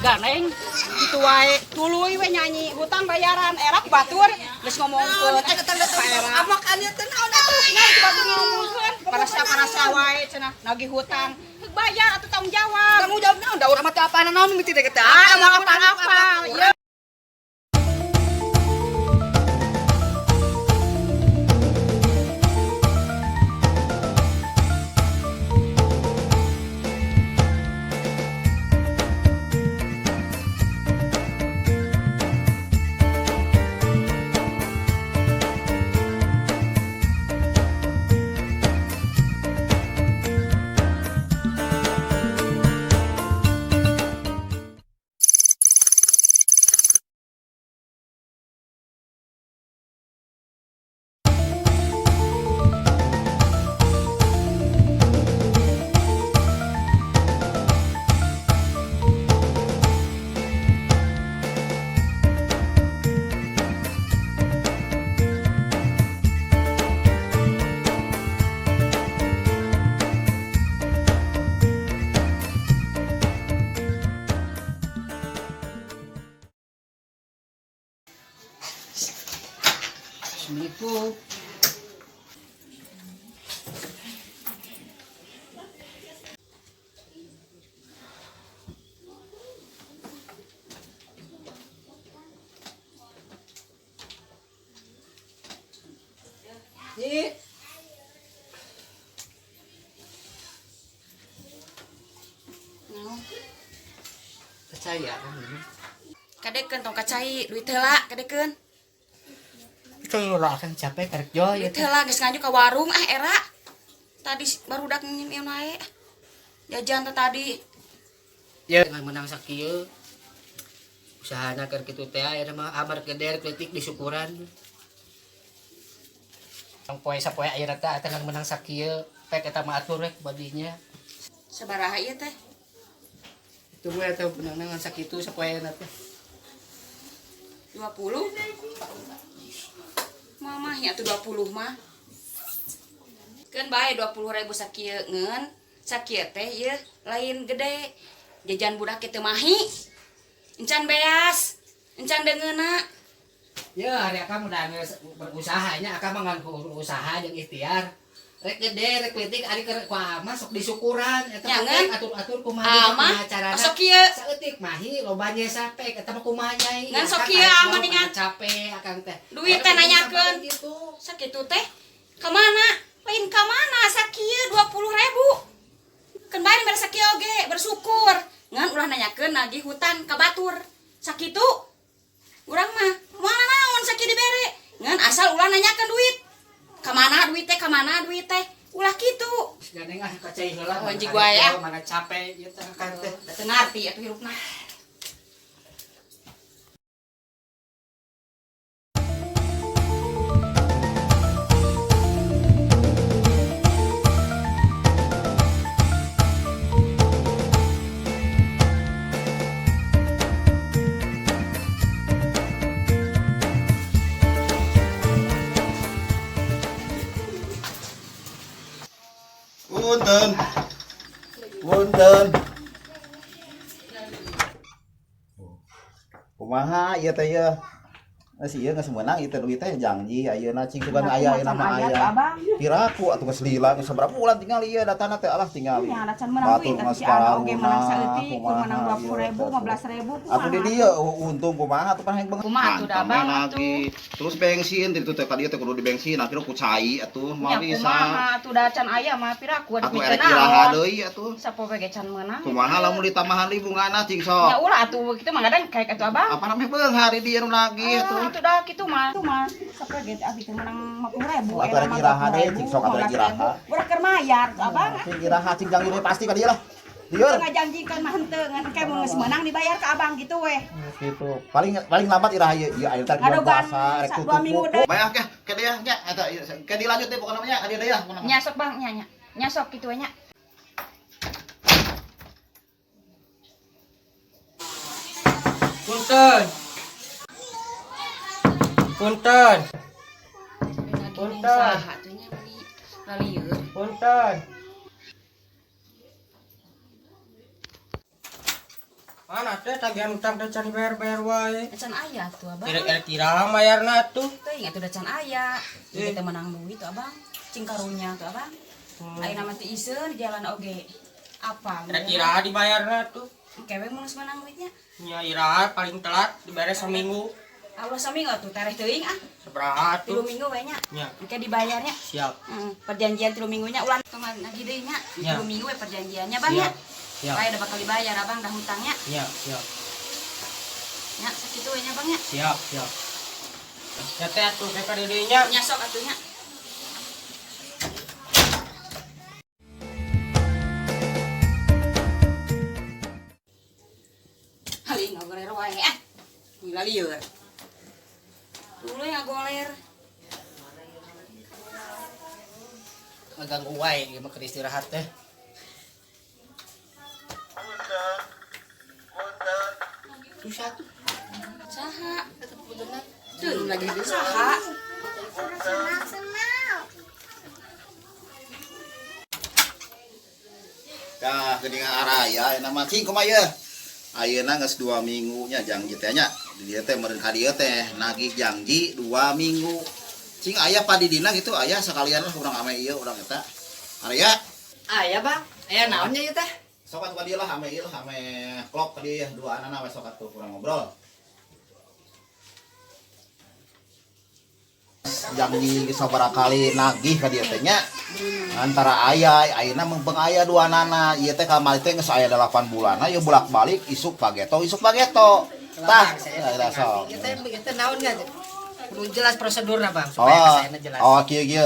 ganeng gitu wae tuluy we nyanyi hutang bayaran erak batur geus ngomongkeun ka erak amak anu teh naon atuh batur ngomongkeun parasa wae cenah nagih hutang bayar atuh tanggung jawab naon da urang mah teh apana naon mimiti teh kita apa ieu Assalamualaikum. Nih. Kacai ya kan ini. Kadekeun tong kacai duit heula kadekeun. Itu lah kan capek karek jo ya teh lah geus ngaju ka warung era tadi barudak nyieun wae jajan teh tadi ya dengan menang sakieu usahana keur kitu teh aya mah amar geder kletik disukuran tong poe sapoe aya teh dengan menang sakieu pek eta mah atur rek badinya sabaraha ieu teh itu gue teh menang sakitu sapoeana teh 20 Mama ya tuh 20 mah. Kan bae 20.000 sakieu ngeun. Sakieu teh ieu lain gede. Jajan budak kitu mahi. Encan beas, encan deungeuna. Ya hari akang udah berusaha nya akang mah nganggo usaha jeung ikhtiar. Rek gede rek leutik ari keur ku ama sok disukuran eta mah atur-atur kumaha carana. Sok kieu saeutik mahi loba nya sape eta mah kumaha nyai. Ngan sok kieu aman ningan capek akang teh. Duit teh nanyakeun kitu. Sakitu teh ka mana? Lain ka mana sakieu 20.000. Keun bari mere sakieu oge bersyukur. Ngan ulah nanyakeun nagih hutang ka batur. Sakitu urang mah moal naon sakieu dibere. Ngan asal ulah nanyakeun duit. Kamana duit teh ulah kitu ganeng kacai heula anjing gua ya mana capek ieu teh kan teh teu ngarti atuh hirupna Punten. Kumaha ieu teh ieu? Si ieu geus meunang ieu teh duit teh janji ayeuna cing tugan aya nama aya. Piraku atuh geus lila geus sabaraha bulan tinggal ieu datana teh alah tinggal. Nya ada can meunang duit teh si Ana oge meunang saeutik meunang 20.000 15.000 atuh di dieu untung kumaha atuh paneng beungeut. Kumaha atuh da Bang atuh. Terus bensin ditu teh ka dieu teh kudu di bensin akhirnya ku cai atuh mah bisa. Kumaha atuh da can aya mah piraku atuh erek iraha deui atuh. Sapoe ge can meunang. Kumaha lamun ditambahan bungana cing sok. Ya ulah atuh kitu mah gadang kayak atuh Abang. Apa namanya beunghar di dieu lagi atuh. Atuh da kitu mah sapoe ge abi teh meunang 50.000 atuh erek iraha deui cing sok atuh erek iraha. Urang keur mayar Abang. Cing iraha cing janji pasti ka dieu lah. Dieu ngajanjikeun mah henteu ngan kae mun geus meunang dibayar ka Abang gitu weh. Gitu. Paling lambat iraha ieu aya teh bulan puasa rek tutup. Bae ke dieu nya eta ke dilanjut deh pokona nya ka dieu deui lah pokona. Nya sok Bang nya. Nya sok kitu we nya. Punten. Punten. Punten. Punten. Anak teh tagihan utang teh can bayar-bayar wae. Can aya tuh abang. Kira-kira bayarna tuh. Teuing atuh da can aya. Jadi teh menang duit tuh abang. Cing karunya tuh abang. Ayeuna mah teu iseun jalan oge. Apa? Kira-kira dibayarna tuh. Kewe mulus menang duitnya. Nya ira paling telat dibayar seminggu. Allah saminggu tuh tareh teuing ah. Sabaraha 3 tuh? minggu we nya. Nya. Engke dibayarnya. Siap. Perjanjian 3 minggunya ulang kemarin lagi deui nya. Ya. 3 minggu we perjanjiannya bang ya. Siap. Bae udah bakal dibayar abang dah hutangnya. Siap, siap. Nya sakitu we nya bang ya. Siap, siap. Ya teh atuh teh ka didinya. Nya sok atuh nya. Hari ngogoler wae ah. Gila lieur. Dulu ya goler. Ngaganggu wae ieu mah keur istirahat teh. Susah tuh. Saha? Tuh lagi di saha. Dah geuningan araya nama cing kumaha ieu? Ayeuna geus 2 minggu nya janji teh nya. Di dieu teh meureun ka dieu teh nagih janji 2 minggu. Cing aya padidina gitu aya sakalian lah urang ame ieu urang eta. Araya Aya bang, aya naonnya ieu teh? sok atuh ka dieu lah ame ieu lah ame klop ka dieu dua anana we sok atuh urang ngobrol. Janji sabaraha kali nagih ka dieu teh nya. Antara aya ayeuna mempeng aya dua nana ieu teh kamari teh geus aya 8 bulan ieu bolak-balik isuk pageto tah ya sok Ieu teh naon nya? Kudu jelas prosedurna bang, oh supaya kesaena jelas. oh kieu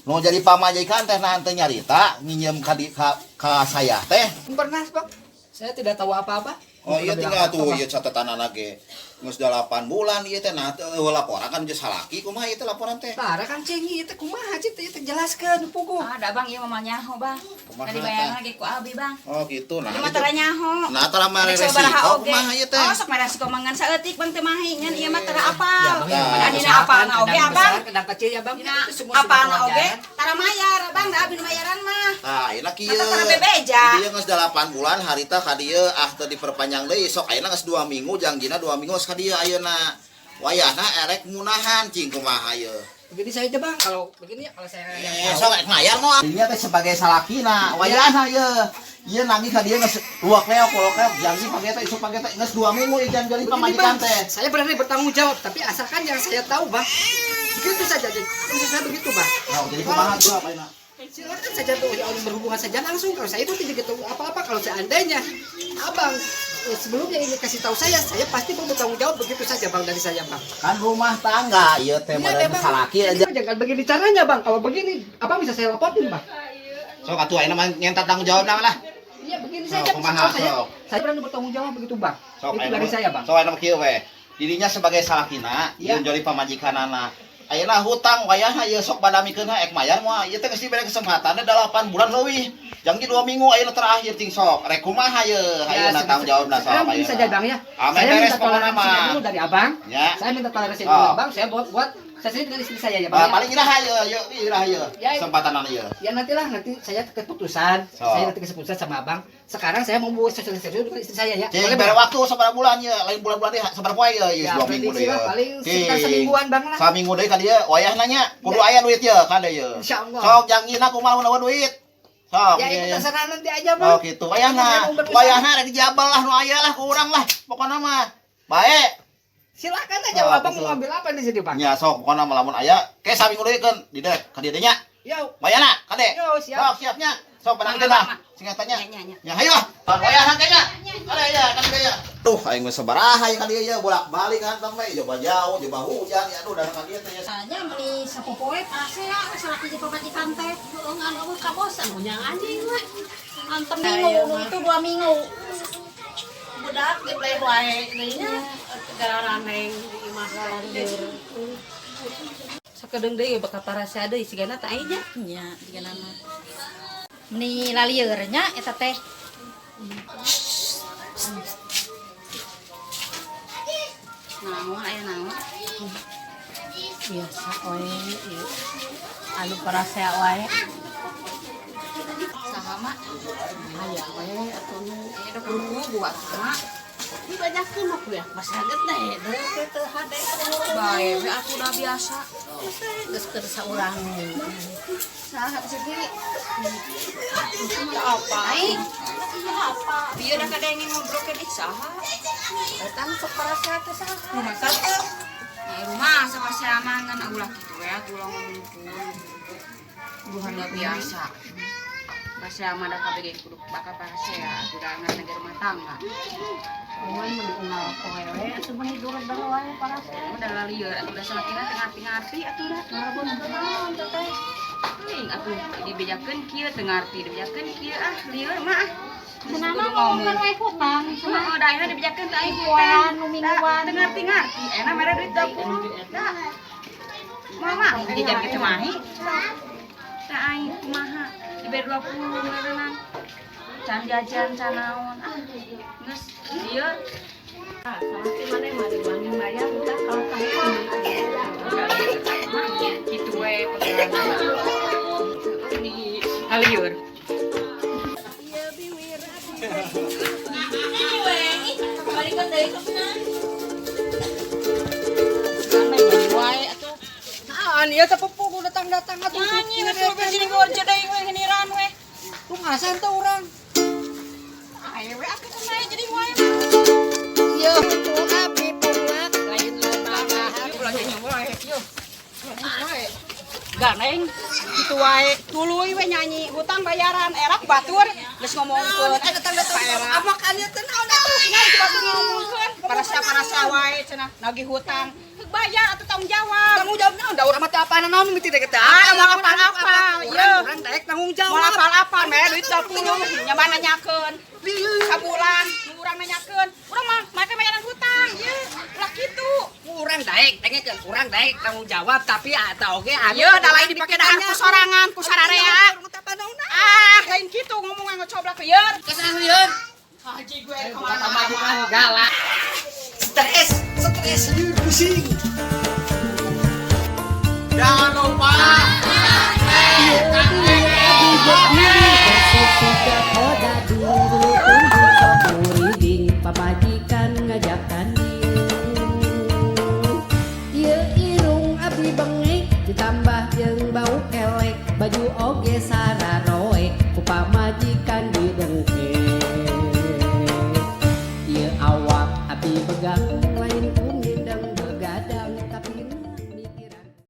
nu jadi pamajikan teh nah teh nyarita nginjem ka saya teh Pernah bang, saya tidak tahu apa-apa. oh iya tinggal tuh ieu catetanana ge geus 8 bulan ieu teh nah laporan kan geus salaki kumaha ieu teh laporan teh Tara kan cengi itu kumaha cik teh jelaskeun puguh. Ada bang ieu mah nyaho bang. Kumaha Tadi bayar lagi ku abi bang. oh gitu nah Ieu mah tara nyaho. nah tara mere resiko kumaha ieu teh Oh sok mere resiko mangan saeutik bang teu mahi ngan ieu mah tara apal. Ya, Adina apalna oge abang. Kadang kecil ya bang. Dina Itu semua sudah apalna oge kewajaran. tara mayar abang da abi nu mayaran mah. ah enak kieu Mata tara bebeja. Dia geus 8 bulan harita ka dieu teu diperpanjang deui sok ayeuna geus 2 minggu janjina 2 minggu geus ka dieu ayeuna wayahna erek munahan cing kumaha ieu Begini saja bang, kalau begini kalau saya yang sok ek mayar moal dinya teh sebagai salakina wayahna ieu nagih ka dieu geus 2 kleok janji page teh isuk page teh geus 2 minggu ieu janji pamajikan teh saya berani bertanggung jawab, tapi asalkan yang saya tahu bang. Begitu saja, jadi prinsip saya begitu bang. nah jadi kumaha tuh apa ayeuna Silakan saja tuh yang berhubungan saja langsung. Kalau saya itu tidak tahu apa-apa. Kalau seandainya abang sebelumnya ini kasih tahu saya pasti mau bertanggung jawab begitu saja bang dari saya bang. kan rumah tangga ieu teh meureun salaki aja Jangan begini caranya bang. Kalau begini abang bisa saya laporin bang. sok atuh ayeuna mah nyentat tanggung jawab lah Iya begini Oh, saja. kumaha, Saya berani bertanggung jawab begitu bang. sok Itu dari saya bang. sok ayeuna kieu we dirinya sebagai salakina Iya. ieu joli pamajikanana ayeuna hutang wayahna ieu sok badamikeun ek mayar moal ieu teh geus dibere kesempatanna 8 bulan leuwih janji 2 minggu ayeuna terakhir ting sok rek kumaha ieu ayeuna tanggung jawabna sok Sekarang begini saja bang ya. Ame Saya beres minta pokona toleransi mah. dulu dari abang. Ya. Saya minta toleransi Oh. dulu abang. Saya buat saya sendiri dengan istri saya ya bang. ya. paling iraha ieu iraha ieu Ya, kesempatanana ieu Ya nanti saya keputusan. So. Saya nanti keputusan sama abang. Sekarang saya mau buat sosialisasi dulu dengan istri saya ya. cing Boleh, bere Bang? waktu sabar bulan ieu lain bulan-bulan ieu sabar poe ieu Ya, 2 minggu prediksi deui lah, paling sekitar semingguan, Bang, lah. saminggu deui ka dieu wayahna nya kudu aya duit ieu ka dieu Insyaallah. sok janjina kumaha mun duit sok Ya itu ieu. terserah nanti aja Oh bang. gitu, Saya wayahna, mau berusaha. wayahna rek dijabal lah, nu aya lah, ku urang lah, pokona mah, bae. Silakan aja Oh, abang betul. mau ambil apa di sini bang. Nya sok, pokona mah lamun aya, ke saminggu deui keun, di dek, ka dieu teh nya, Yo. wayahna, kade. Yo, siap. Sok siapnya, sok padang Bang, lah, Bang. singkat tanya. Nya. Ya hayo, wayahna teh nya, kade ya, kade ya. Tuh, aing geus sabaraha ya ka dieu ya, bolak-balik hantam we, coba jauh, coba hujan, ya aduh datang ka dieu teh ya. Saja beli sapopoe pasea salaki di pemajikan teh ngan eueuh kabosan punya anjing we. Antem minggu itu 2 minggu. Budak di play wae deui nya gara raneng di masalah lieur. Sakedeung deui bakal parasa deui sigana teh aya nya. Nya digana mah. Meni lalieur nya eta teh. Naon aya naon? Biasa wae ieu. Anu parasea wae. Saha mah? Aya wae atuh nu Aya da kudu buat mah. Di banyak kuno ya, masyarakat na eh. Dari kita hade Bae we atuh udah biasa. geus keur saurang. Saha sih? Apa? Ai, Apa? bieu da kadengin ngobrol ke dik saha? Datang ke parasa teh saha? Rumah saha? Nah, rumah sama si amangan ulah gitu ya, tulang ngumpul. Bukan udah biasa. Masih ama da kabeh kudu bakal parase ya, udah ngan rumah tangga. Owan mendengar kowe sebenarnya dulu wae parasa. Udah lalieur atuh udah sakinah teu ngarti-ngarti atuh udah. Ngarbon kenaon teh teh. Teuing atuh dibejakeun kieu teu ngarti dibejakeun kieu ah lieur mah ah. Kenapa ngomong wae hutang? Oh, da ayeuna dibejakeun teh aing Mingguan, nu mingguan. teu ngarti-ngarti. Enak mere duit 20. Da. Mama jajan kitu mah. Teh aing kumaha? Dibere 20 merenang. Can jajan can naon ah. Geus lieur. Sampai mana mari wangi bayar kita kalau kaya. Gitu we pengalaman. Ini alieur. Nah, ieu teh pupu datang-datang atuh. Nyanyi atuh be sini gor cedeung we ngeniran we. Tungasan teh urang. Ayo we aku kumaha jadi wae. Ieu itu abi pulak lain loba bahar. Pulang nyanyi wae. Yo. Ganeng itu wae tuluy we nyanyi hutang bayaran erak batur geus ngomongkeun Datang-datang apa kalian teh naon atuh? Nyawa batur ngomongkeun parasa wae cenah nagih hutang bayar atau tanggung jawab. Tanggung jawab naon? Da urang mah teh apana naon miti teh kita. Mau apal-apal, ieu. Urang daek tanggung Mau jawab. apal-apal mere duit 20 nyaman nanyakeun. Sabulan urang nanyakeun. Urang mah make bayaran hutang, ieu. Ulah kitu. Urang daek tengekeun urang daek tanggung jawab tapi eta oge Ieu da lain dipake dahar ku sorangan, ku sararea. Urang teh apana naon? Ah, lain kitu ngomong ngocoblak lieur. Kesana lieur. Haji gue kemana-mana. Galak. Stres lieur pusing. Jangan lupa pamajikan ngajakan ieu irung abi bengek ditambah jeung bau kelek baju oge sararoe ku pamajikan didengke